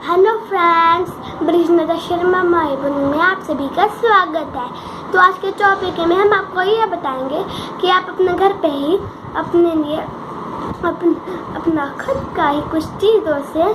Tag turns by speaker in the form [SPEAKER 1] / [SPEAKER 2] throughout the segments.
[SPEAKER 1] Hello friends, ब्रिजनता Sharma माहिबुल में आप सभी का स्वागत है। तो आज के टॉपिक में हम आपको ये बताएंगे कि आप अपने घर पे ही अपने लिए अपना खुद का ही कुछ चीज़ों से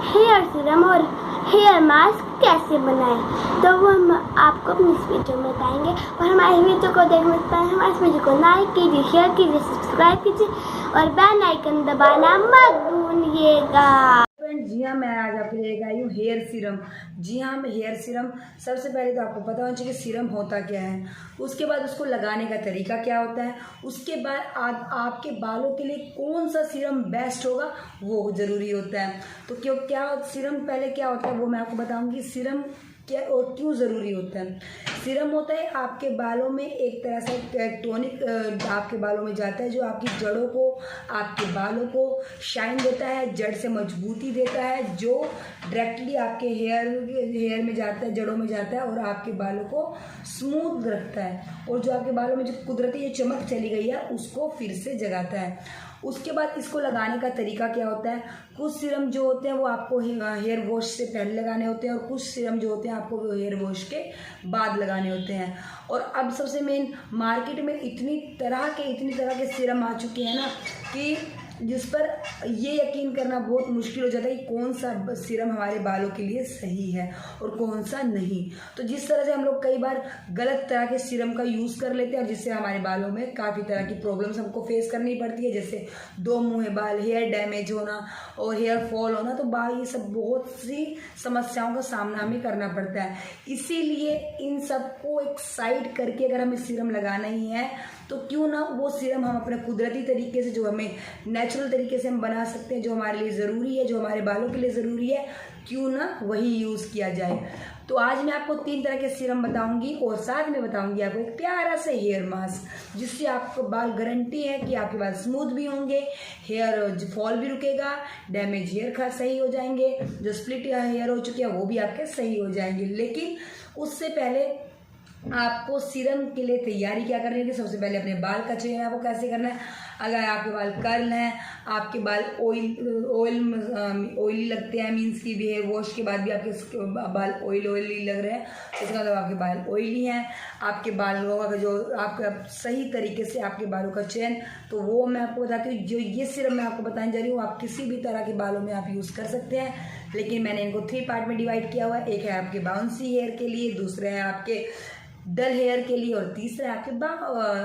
[SPEAKER 1] हेयर सीरम और हेयर मास्क कैसे बनाएं। तो वो हम आपको अपनी इस वीडियो में बताएंगे। और हमारे वीडियो को देखने से पहले हमारे वीडियो को लाइक कीजिए, शेयर कीजिए, सब्सक्राइब कीजिए और बेल आइकन दबाना मत भूलिएगा।
[SPEAKER 2] जी हाँ, मैं आज आपके लिए लेकर आई हूँ हेयर सीरम। जी हाँ, हेयर सीरम सबसे पहले तो आपको पता होना चाहिए कि सीरम होता क्या है, उसके बाद उसको लगाने का तरीका क्या होता है, उसके बाद आपके बालों के लिए कौन सा सीरम बेस्ट होगा वो ज़रूरी होता है। तो क्या सीरम पहले क्या होता है वो मैं आपको बताऊँगी। सीरम क्या और क्यों ज़रूरी होता है। सीरम होता है आपके बालों में एक तरह से टॉनिक आपके बालों में जाता है जो आपकी जड़ों को, आपके बालों को शाइन देता है, जड़ से मजबूती देता है, जो डायरेक्टली आपके हेयर में जाता है, जड़ों में जाता है और आपके बालों को स्मूथ रखता है और जो आपके बालों में जो कुदरती जो चमक चली गई है उसको फिर से जगाता है। उसके बाद इसको लगाने का तरीका क्या होता है। कुछ सीरम जो होते हैं वो आपको हेयर वॉश से पहले लगाने होते हैं और कुछ सीरम जो होते हैं आपको हेयर वॉश के बाद लगाने होते हैं। और अब सबसे मेन मार्केट में इतनी तरह के सीरम आ चुके हैं ना कि जिस पर ये यकीन करना बहुत मुश्किल हो जाता है कि कौन सा सीरम हमारे बालों के लिए सही है और कौन सा नहीं। तो जिस तरह से हम लोग कई बार गलत तरह के सीरम का यूज़ कर लेते हैं और जिससे हमारे बालों में काफ़ी तरह की प्रॉब्लम्स हमको फेस करनी पड़ती है, जैसे दो मुँहे बाल, हेयर डैमेज होना और हेयर फॉल होना। तो ये सब बहुत सी समस्याओं का सामना हमें करना पड़ता है। इसीलिए इन सबको एक साइड करके अगर हमें सीरम लगाना ही है तो क्यों ना वो सीरम हम अपने कुदरती तरीके से, जो हमें नेचुरल तरीके से हम बना सकते हैं, जो हमारे लिए ज़रूरी है, जो हमारे बालों के लिए ज़रूरी है, क्यों ना वही यूज़ किया जाए। तो आज मैं आपको 3 तरह के सीरम बताऊंगी और साथ में बताऊंगी आपको एक प्यारा सा हेयर मास्क, जिससे आपको बाल गारंटी है कि आपके बाल स्मूथ भी होंगे, हेयर फॉल भी रुकेगा, डैमेज हेयर का सही हो जाएंगे, जो स्प्लिट हेयर हो चुके हैं वो भी आपके सही हो जाएंगे। लेकिन उससे पहले आपको सीरम के लिए तैयारी क्या करनी है। सबसे पहले अपने बाल का चयन आपको कैसे करना है। अगर आपके बाल कर्ल हैं, आपके बाल ऑयली लगते हैं, मीन्स की भी हेयर वॉश के बाद भी आपके बाल ऑयली लग रहे हैं, इसका मतलब आपके बाल ऑयली हैं, आपके बालों का जो आपका सही तरीके से आपके बालों का चयन, तो वो मैं आपको बताती हूँ। जो ये सिरम मैं आपको बताने जा रही हूँ आप किसी भी तरह के बालों में आप यूज़ कर सकते हैं, लेकिन मैंने इनको 3 पार्ट में डिवाइड किया हुआ है। एक है आपके बाउंसी हेयर के लिए, दूसरे है आपके डल हेयर के लिए और तीसरा है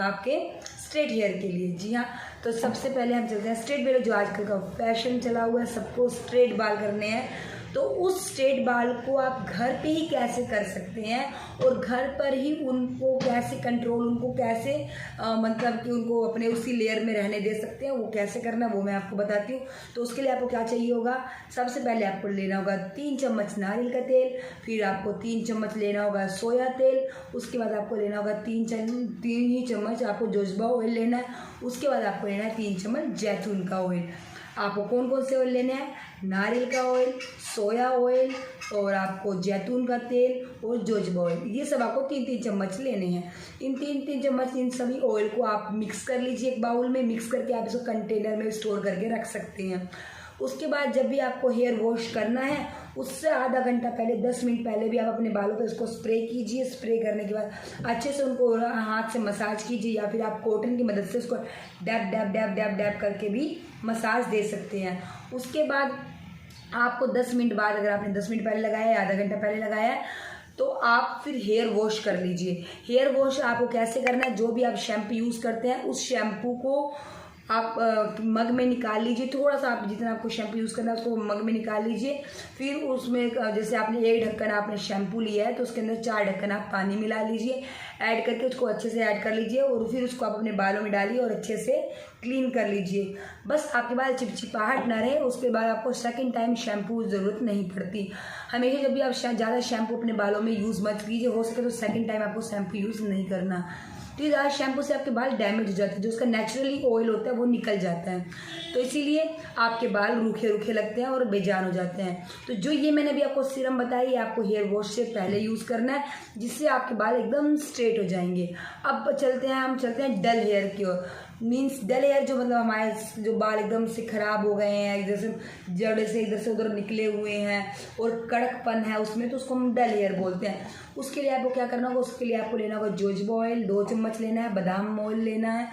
[SPEAKER 2] आपके स्ट्रेट हेयर के लिए। जी हाँ, तो सबसे पहले हम चलते हैं स्ट्रेट बाल, जो आजकल का फैशन चला हुआ है, सबको स्ट्रेट बाल करने हैं। तो उस स्ट्रेट बाल को आप घर पे ही कैसे कर सकते हैं और घर पर ही उनको कैसे कंट्रोल, उनको कैसे मतलब कि उनको अपने उसी लेयर में रहने दे सकते हैं, वो कैसे करना वो मैं आपको बताती हूँ। तो उसके लिए आपको क्या चाहिए होगा। सबसे पहले आपको लेना होगा 3 चम्मच नारियल का तेल, फिर आपको 3 चम्मच लेना होगा सोया तेल, उसके बाद आपको लेना होगा 3 ही चम्मच आपको जोजबा ऑयल लेना है, उसके बाद आपको लेना है 3 चम्मच जैतून का ऑयल। आपको कौन कौन से ऑयल लेने हैं, नारियल का ऑयल, सोया ऑयल और आपको जैतून का तेल और जोजबा ऑयल, ये सब आपको 3-3 चम्मच लेने हैं। इन 3-3 चम्मच इन सभी ऑयल को आप मिक्स कर लीजिए एक बाउल में। मिक्स करके आप इसको कंटेनर में स्टोर करके रख सकते हैं। उसके बाद जब भी आपको हेयर वॉश करना है उससे आधा घंटा पहले, 10 मिनट पहले भी आप अपने बालों पे इसको स्प्रे कीजिए। स्प्रे करने के बाद अच्छे से उनको हाथ से मसाज कीजिए या फिर आप कॉटन की मदद से उसको dab dab dab dab dab करके भी मसाज दे सकते हैं। उसके बाद आपको 10 मिनट बाद, अगर आपने 10 मिनट पहले लगाया है, आधा घंटा पहले लगाया है, तो आप फिर हेयर वॉश कर लीजिए। हेयर वॉश आपको कैसे करना है, जो भी आप शैम्पू यूज़ करते हैं उस शैम्पू को आप मग में निकाल लीजिए। थोड़ा सा आप जितना आपको शैम्पू यूज़ करना है उसको मग में निकाल लीजिए। फिर उसमें जैसे आपने 1 ढक्कन आपने शैम्पू लिया है तो उसके अंदर 4 ढक्कन आप पानी मिला लीजिए। ऐड करके उसको अच्छे से ऐड कर लीजिए और फिर उसको आप अपने बालों में डालिए और अच्छे से क्लीन कर लीजिए। बस आपके बाल चिपचिपाहट ना रहे, उसके बाद आपको सेकंड टाइम शैम्पू ज़रूरत नहीं पड़ती। हमेशा जब भी आप ज़्यादा शैम्पू अपने बालों में यूज़ मत कीजिए, हो सके तो सेकंड टाइम आपको शैम्पू यूज़ नहीं करना। तो ज़्यादा शैम्पू से आपके बाल डैमेज हो जाते हैं, जो उसका नेचुरली ऑयल होता है वो निकल जाता है। तो इसीलिए आपके बाल रूखे रूखे लगते हैं और बेजान हो जाते हैं। तो जो ये मैंने अभी आपको सीरम बताई, ये आपको हेयर वॉश से पहले यूज़ करना है, जिससे आपके बाल एकदम स्ट्रेट हो जाएंगे। अब हम चलते हैं डल हेयर की ओर। मीन्स डल हेयर जो मतलब हमारे जो बाल एकदम से ख़राब हो गए हैं, इधर से जड़ से इधर से उधर निकले हुए हैं और कड़कपन है उसमें, तो उसको हम डल हेयर बोलते हैं। उसके लिए आपको क्या करना होगा, उसके लिए आपको लेना होगा जोजोबा ऑयल 2 चम्मच लेना है, बादाम ऑयल लेना है।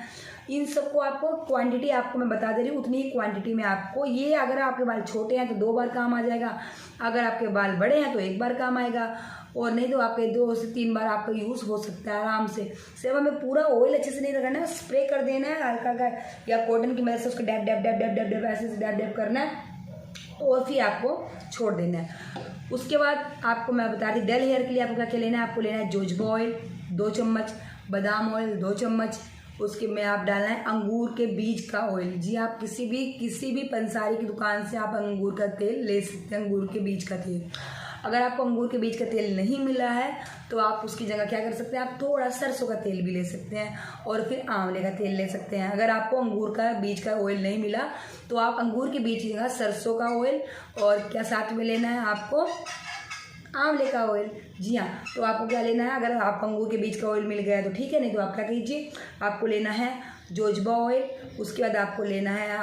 [SPEAKER 2] इन सबको आपको क्वांटिटी आपको मैं बता दे रही हूँ, उतनी ही क्वांटिटी में आपको ये, अगर आपके बाल छोटे हैं तो 2 बार काम आ जाएगा, अगर आपके बाल बड़े हैं तो 1 बार काम आएगा, और नहीं तो आपके 2 से 3 बार आपका यूज़ हो सकता है आराम से। सिर्फ हमें पूरा ऑयल अच्छे से नहीं लगाना है, स्प्रे कर देना है हल्का हल्का, या कॉटन की मदद से उसको dab dab dab dab dab dab ऐसे से डैप डैप करना है और फिर आपको छोड़ देना है। उसके बाद आपको मैं बता रही, डल हेयर के लिए आपको क्या क्या लेना है, आपको लेना है जोजोबा ऑयल 2 चम्मच, बादाम ऑयल 2 चम्मच, उसके में आप डालना है अंगूर के बीज का ऑयल। जी आप किसी भी पंसारी की दुकान से आप अंगूर का तेल ले सकते हैं, अंगूर के बीज का तेल। अगर आपको अंगूर के बीज का तेल नहीं मिला है तो आप उसकी जगह क्या कर सकते हैं, आप थोड़ा सरसों का तेल भी ले सकते हैं और फिर आंवले का तेल ले सकते हैं। अगर आपको अंगूर का बीज का ऑयल नहीं मिला तो आप अंगूर के बीज की जगह सरसों का ऑयल और क्या साथ में लेना है आपको, आंवले का ऑयल। जी हाँ, तो आपको क्या लेना है, अगर आप अंगूर के बीज का ऑयल मिल गया तो ठीक है, नहीं तो आप क्या कीजिए, आपको लेना है जोजोबा ऑयल। उसके बाद आपको लेना है,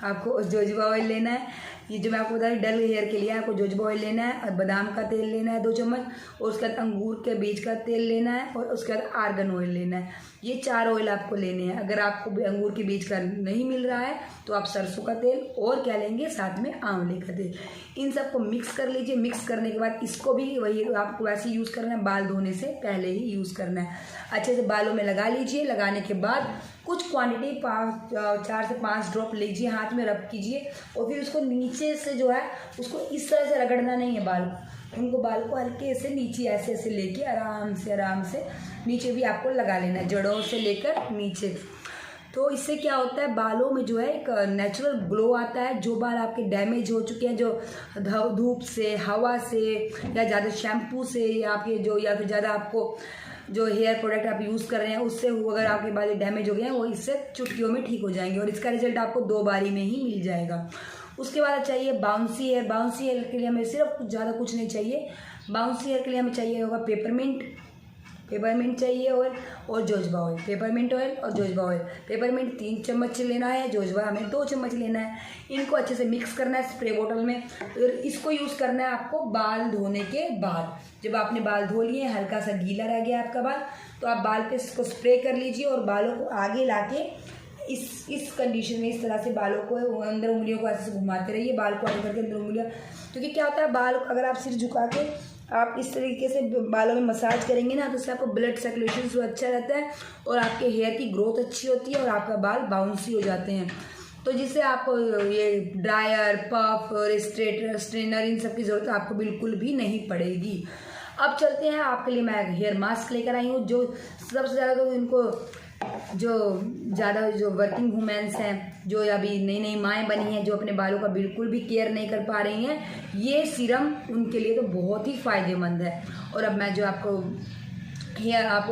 [SPEAKER 2] आपको जोजोबा ऑयल लेना है। ये जो मैं आपको बता रही डल हेयर के लिए आपको जोजोबा ऑयल लेना है और बादाम का तेल लेना है 2 चम्मच, और उसके बाद अंगूर के बीज का तेल लेना है और उसके बाद आर्गन ऑयल लेना है। ये 4 ऑयल आपको लेने हैं। अगर आपको अंगूर के बीज का नहीं मिल रहा है तो आप सरसों का तेल और क्या लेंगे, साथ में आंवले का तेल। इन सबको मिक्स कर लीजिए। मिक्स करने के बाद इसको भी वही आपको वैसे यूज़ करना है, बाल धोने से पहले ही यूज़ करना है। अच्छे से बालों में लगा लीजिए। लगाने के बाद कुछ क्वांटिटी 4 से 5 ड्रॉप लीजिए, हाथ में रब कीजिए और फिर उसको नीचे से जो है उसको इस तरह से रगड़ना नहीं है बाल को, उनको बाल को हल्के से नीचे ऐसे ऐसे लेके आराम से नीचे भी आपको लगा लेना है, जड़ों से लेकर नीचे। तो इससे क्या होता है, बालों में जो है एक नेचुरल ग्लो आता है। जो बाल आपके डैमेज हो चुके हैं, जो धूप से, हवा से या ज़्यादा शैम्पू से या फिर ज़्यादा आपको जो हेयर प्रोडक्ट आप यूज़ कर रहे हैं उससे अगर आपके बाल डैमेज हो गए हैं, वो इससे चुटकियों में ठीक हो जाएंगे और इसका रिजल्ट आपको 2 बारी में ही मिल जाएगा। उसके बाद चाहिए बाउंसी हेयर। बाउंसी हेयर के लिए हमें सिर्फ ज़्यादा कुछ नहीं चाहिए। बाउंसी हेयर के लिए हमें चाहिए होगा पेपरमिंट चाहिए और जोजोबा ऑयल। पेपरमिंट ऑयल और जोजोबा ऑयल। पेपरमिंट 3 चम्मच लेना है, जोजोबा हमें 2 चम्मच लेना है। इनको अच्छे से मिक्स करना है स्प्रे बोतल में। फिर इसको यूज़ करना है आपको बाल धोने के बाद। जब आपने बाल धो लिए, हल्का सा गीला रह गया आपका बाल, तो आप बाल पे इसको स्प्रे कर लीजिए और बालों को आगे लाके इस कंडीशन में इस तरह से बालों को अंदर उंगलियों को ऐसे घुमाते रहिए, बाल को आगे करके अंदर उंगलियाँ। क्योंकि क्या होता है, बाल अगर आप सिर झुका के आप इस तरीके से बालों में मसाज करेंगे ना, तो उससे आपको ब्लड सर्कुलेशन जो अच्छा रहता है और आपके हेयर की ग्रोथ अच्छी होती है और आपका बाल बाउंसी हो जाते हैं। तो जिससे आपको ये ड्रायर, पफ और स्ट्रेनर इन सब की ज़रूरत आपको बिल्कुल भी नहीं पड़ेगी। अब चलते हैं, आपके लिए मैं हेयर मास्क लेकर आई हूँ। जो सबसे ज़्यादा तो इनको जो वर्किंग वुमेन्स हैं, जो अभी नई नई माएँ बनी हैं, जो अपने बालों का बिल्कुल भी केयर नहीं कर पा रही हैं, ये सीरम उनके लिए तो बहुत ही फ़ायदेमंद है। और अब मैं जो आपको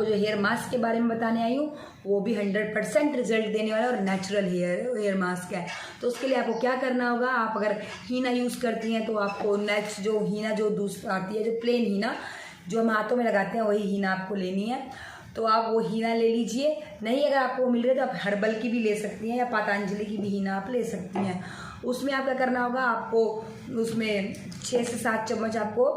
[SPEAKER 2] जो हेयर मास्क के बारे में बताने आई हूँ, वो भी 100% रिजल्ट देने वाला और नेचुरल हेयर मास्क है। तो उसके लिए आपको क्या करना होगा, आप अगर हीना यूज़ करती हैं तो आपको नेक्स्ट जो हीना जो दूसरी आती है, जो प्लेन हीना जो हम हाथों में लगाते हैं, वही हीना आपको लेनी है। तो आप वो हीना ले लीजिए। नहीं अगर आपको मिल रहा है तो आप हर्बल की भी ले सकती हैं या पतंजलि की भी हीना आप ले सकती हैं। उसमें आप क्या करना होगा, आपको उसमें 6 से 7 चम्मच आपको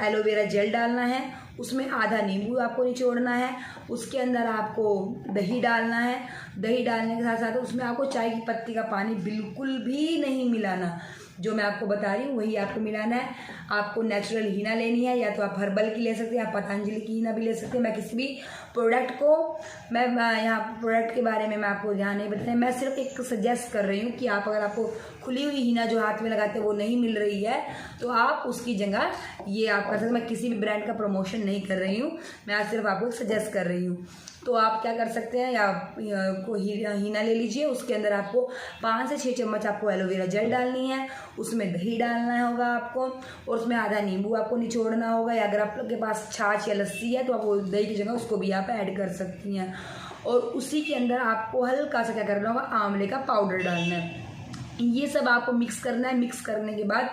[SPEAKER 2] एलोवेरा जेल डालना है। उसमें आधा नींबू आपको निचोड़ना है। उसके अंदर आपको दही डालना है। दही डालने के साथ साथ उसमें आपको चाय की पत्ती का पानी बिल्कुल भी नहीं मिलाना। जो मैं आपको बता रही हूँ वही आपको मिलाना है। आपको नेचुरल हीना लेनी है, या तो आप हर्बल की ले सकते हैं, आप पतंजलि की हीना भी ले सकते हैं। मैं किसी भी प्रोडक्ट को मैं यहाँ प्रोडक्ट के बारे में मैं आपको यहाँ नहीं बताऊँ, मैं सिर्फ एक सजेस्ट कर रही हूँ कि आप अगर आपको खुली हुई हीना जो हाथ में लगाते हैं वो नहीं मिल रही है तो आप उसकी जगह ये आप कर सकते हैं। मैं किसी भी ब्रांड का प्रमोशन नहीं कर रही हूँ, मैं आज सिर्फ आपको सजेस्ट कर रही हूँ। तो आप क्या कर सकते हैं, या को हीना ले लीजिए। उसके अंदर आपको 5 से 6 चम्मच आपको एलोवेरा जेल डालनी है। उसमें दही डालना होगा आपको, और उसमें आधा नींबू आपको निचोड़ना होगा। या अगर आपके पास छाछ या लस्सी है तो आप वो दही की जगह उसको भी आप ऐड कर सकती हैं। और उसी के अंदर आपको हल्का सा क्या करना होगा, आंवले का पाउडर डालना है। ये सब आपको मिक्स करना है। मिक्स करने के बाद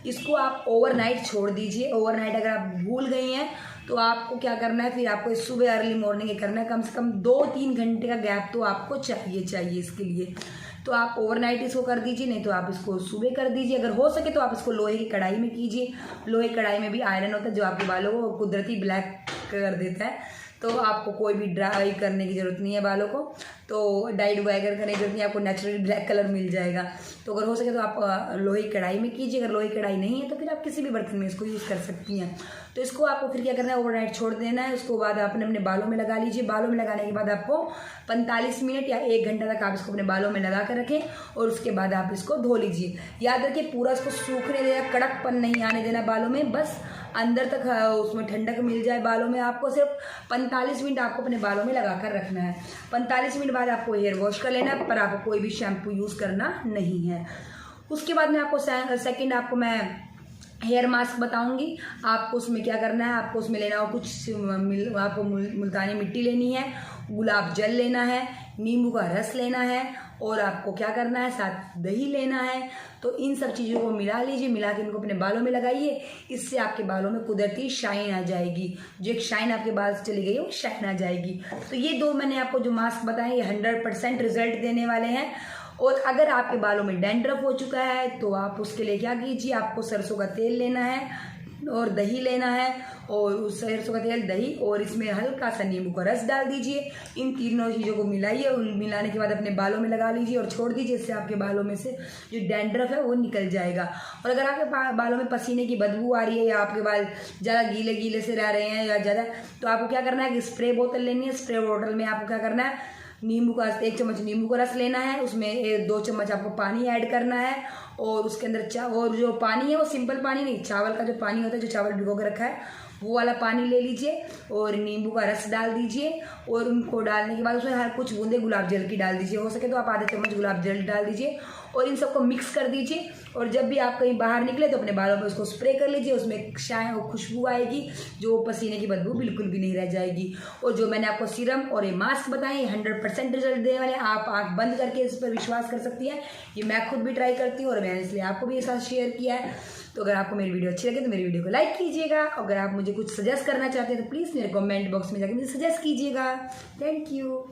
[SPEAKER 2] इसको आप ओवरनाइट छोड़ दीजिए। ओवरनाइट अगर आप भूल गई हैं तो आपको क्या करना है, फिर आपको सुबह अर्ली मॉर्निंग करना है। कम से कम 2-3 घंटे का गैप तो आपको चाहिए इसके लिए। तो आप ओवरनाइट इसको कर दीजिए, नहीं तो आप इसको सुबह कर दीजिए। अगर हो सके तो आप इसको लोहे की कढ़ाई में कीजिए। लोहे की कढ़ाई में भी आयरन होता है जो आपके बालों को कुदरती ब्लैक कर देता है। तो आपको कोई भी ड्राई करने की ज़रूरत नहीं है बालों को, तो डाइड वगैरह करने की जरूरत नहीं, आपको नेचुरली ब्लैक कलर मिल जाएगा। तो अगर हो सके तो आप लोहे की कढ़ाई में कीजिए। अगर लोहे की कढ़ाई नहीं है तो फिर आप किसी भी बर्तन में इसको यूज़ कर सकती हैं। तो इसको आपको फिर क्या करना है, ओवरनाइट छोड़ देना है। उसके बाद आपने अपने बालों में लगा लीजिए। बालों में लगाने के बाद आपको 45 मिनट या 1 घंटा तक आप इसको अपने बालों में लगा कर रखें और उसके बाद आप इसको धो लीजिए। याद रखिए पूरा इसको सूखने देना, कड़कपन नहीं आने देना बालों में, बस अंदर तक उसमें ठंडक मिल जाए बालों में। आपको सिर्फ 45 मिनट आपको अपने बालों में लगा कर रखना है। 45 मिनट बाद आपको हेयर वॉश कर लेना है, पर आपको कोई भी शैम्पू यूज़ करना नहीं है। उसके बाद में आपको सेकंड आपको मैं हेयर मास्क बताऊंगी। आपको उसमें क्या करना है, आपको उसमें लेना हो आपको मुल्तानी मिट्टी लेनी है, गुलाब जल लेना है, नींबू का रस लेना है और आपको क्या करना है, साथ दही लेना है। तो इन सब चीज़ों को मिला लीजिए। मिला के इनको अपने बालों में लगाइए। इससे आपके बालों में कुदरती शाइन आ जाएगी। जो एक शाइन आपके बाल से चली गई वो शाइन आ जाएगी। तो ये 2 मैंने आपको जो मास्क बताए ये 100% रिजल्ट देने वाले हैं। और अगर आपके बालों में डैंड्रफ हो चुका है तो आप उसके लिए क्या कीजिए, आपको सरसों का तेल लेना है और दही लेना है, और उस सरसों का तेल, दही और इसमें हल्का सा नींबू का रस डाल दीजिए। इन तीनों चीज़ों को मिलाइए और मिलाने के बाद अपने बालों में लगा लीजिए और छोड़ दीजिए। इससे आपके बालों में से जो डैंड्रफ है वो निकल जाएगा। और अगर आपके बालों में पसीने की बदबू आ रही है या आपके बाल ज़्यादा गीले से रह रहे हैं या ज़्यादा, तो आपको क्या करना है कि स्प्रे बोतल लेनी है। स्प्रे बोतल में आपको क्या करना है, 1 चम्मच नींबू का रस लेना है, उसमें 2 चम्मच आपको पानी ऐड करना है और उसके अंदर और जो पानी है वो सिंपल पानी नहीं, चावल का जो पानी होता है, जो चावल भिगो के रखा है वो वाला पानी ले लीजिए और नींबू का रस डाल दीजिए। और उनको डालने के बाद उसमें हर कुछ बूंदे गुलाब जल की डाल दीजिए। हो सके तो आप आधा चम्मच गुलाब जल डाल दीजिए और इन सबको मिक्स कर दीजिए। और जब भी आप कहीं बाहर निकले तो अपने बालों में उसको स्प्रे कर लीजिए। उसमें शायद खुशबू आएगी, जो पसीने की बदबू बिल्कुल भी नहीं रह जाएगी। और जो मैंने आपको सीरम और ये मास्क बताए 100% रिजल्ट देने वाले, आप आँख बंद करके इस पर विश्वास कर सकती हैं। ये मैं खुद भी ट्राई करती हूँ और मैंने इसलिए आपको भी ये साथ शेयर किया है। तो अगर आपको मेरी वीडियो अच्छी लगे तो मेरी वीडियो को लाइक कीजिएगा। अगर आप मुझे कुछ सजेस्ट करना चाहते हैं तो प्लीज़ मेरे कमेंट बॉक्स में जाकर मुझे सजेस्ट कीजिएगा। Thank you.